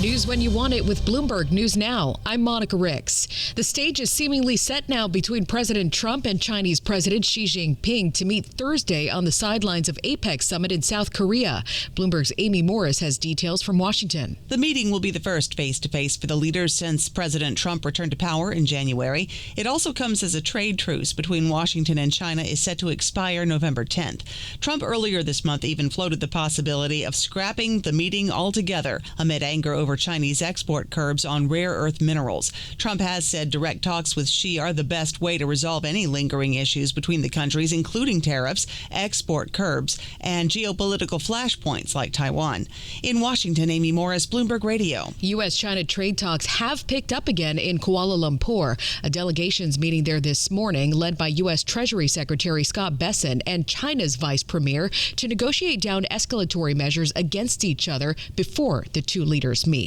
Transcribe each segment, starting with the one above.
News when you want it with Bloomberg News Now. I'm Monica Rix. The stage is seemingly set now between President Trump and Chinese President Xi Jinping to meet Thursday on the sidelines of APEC Summit in South Korea. Bloomberg's Amy Morris has details from Washington. The meeting will be the first face-to-face for the leaders since President Trump returned to power in January. It also comes as a trade truce between Washington and China is set to expire November 10th. Trump earlier this month even floated the possibility of scrapping the meeting altogether amid anger over Chinese export curbs on rare earth minerals. Trump has said direct talks with Xi are the best way to resolve any lingering issues between the countries, including tariffs, export curbs, and geopolitical flashpoints like Taiwan. In Washington, Amy Morris, Bloomberg Radio. U.S.-China trade talks have picked up again in Kuala Lumpur. A delegation's meeting there this morning, led by U.S. Treasury Secretary Scott Bessent and China's Vice Premier, to negotiate down escalatory measures against each other before the two leaders meet.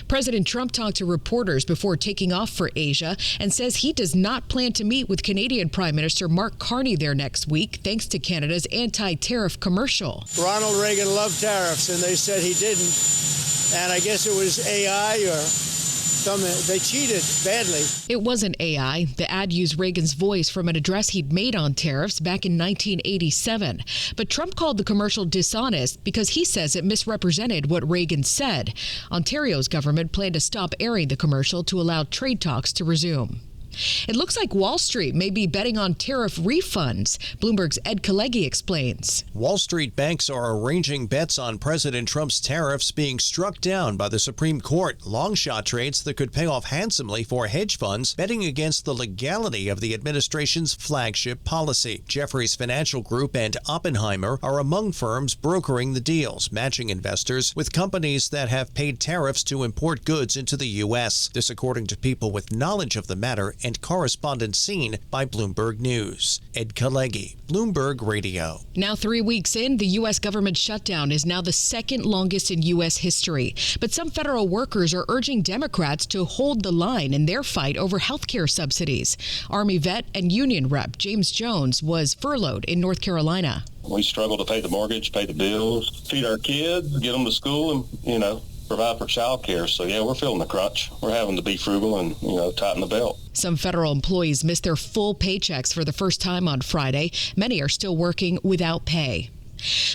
President Trump talked to reporters before taking off for Asia and says he does not plan to meet with Canadian Prime Minister Mark Carney there next week, thanks to Canada's anti-tariff commercial. Ronald Reagan loved tariffs, and they said he didn't. And I guess it was AI or they cheated badly. It wasn't AI. The ad used Reagan's voice from an address he'd made on tariffs back in 1987. But Trump called the commercial dishonest because he says it misrepresented what Reagan said. Ontario's government planned to stop airing the commercial to allow trade talks to resume. It looks like Wall Street may be betting on tariff refunds. Bloomberg's Ed Kalegi explains. Wall Street banks are arranging bets on President Trump's tariffs being struck down by the Supreme Court. Long-shot trades that could pay off handsomely for hedge funds betting against the legality of the administration's flagship policy. Jefferies Financial Group and Oppenheimer are among firms brokering the deals, matching investors with companies that have paid tariffs to import goods into the U.S. This according to people with knowledge of the matter and correspondents seen by Bloomberg News. Ed Kalegi, Bloomberg Radio. Now 3 weeks in, the U.S. government shutdown is now the second longest in U.S. history. But some federal workers are urging Democrats to hold the line in their fight over health care subsidies. Army vet and union rep James Jones was furloughed in North Carolina. We struggle to pay the mortgage, pay the bills, feed our kids, get them to school, and, provide for child care. So, we're feeling the crunch. We're having to be frugal and, tighten the belt. Some federal employees missed their full paychecks for the first time on Friday. Many are still working without pay.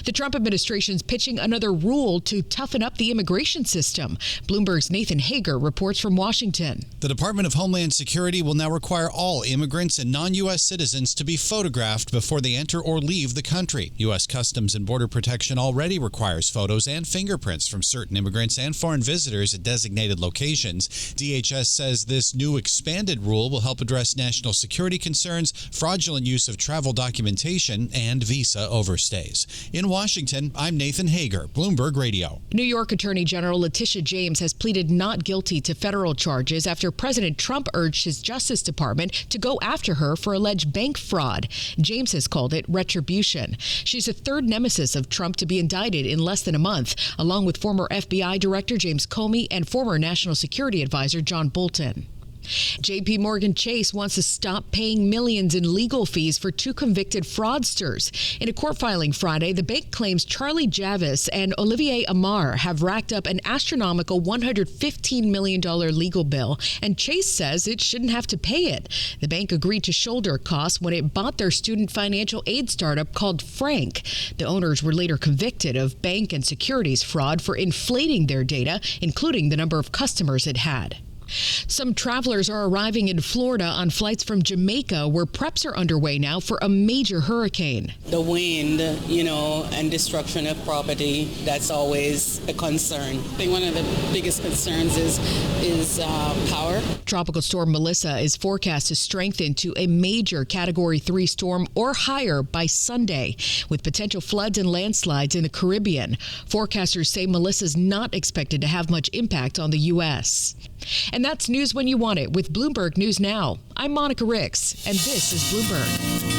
The Trump administration's pitching another rule to toughen up the immigration system. Bloomberg's Nathan Hager reports from Washington. The Department of Homeland Security will now require all immigrants and non-U.S. citizens to be photographed before they enter or leave the country. U.S. Customs and Border Protection already requires photos and fingerprints from certain immigrants and foreign visitors at designated locations. DHS says this new expanded rule will help address national security concerns, fraudulent use of travel documentation, and visa overstays. In Washington, I'm Nathan Hager, Bloomberg Radio. New York Attorney General Letitia James has pleaded not guilty to federal charges after President Trump urged his Justice Department to go after her for alleged bank fraud. James has called it retribution. She's a third nemesis of Trump to be indicted in less than a month, along with former FBI Director James Comey and former National Security Advisor John Bolton. J.P. Morgan Chase wants to stop paying millions in legal fees for two convicted fraudsters. In a court filing Friday, the bank claims Charlie Javis and Olivier Amar have racked up an astronomical $115 million legal bill, and Chase says it shouldn't have to pay it. The bank agreed to shoulder costs when it bought their student financial aid startup called Frank. The owners were later convicted of bank and securities fraud for inflating their data, including the number of customers it had. Some travelers are arriving in Florida on flights from Jamaica, where preps are underway now for a major hurricane. The wind, and destruction of property, that's always a concern. I think one of the biggest concerns is power. Tropical storm Melissa is forecast to strengthen to a major Category 3 storm or higher by Sunday, with potential floods and landslides in the Caribbean. Forecasters say Melissa's not expected to have much impact on the U.S. And that's news when you want it with Bloomberg News Now. I'm Monica Rix, and this is Bloomberg.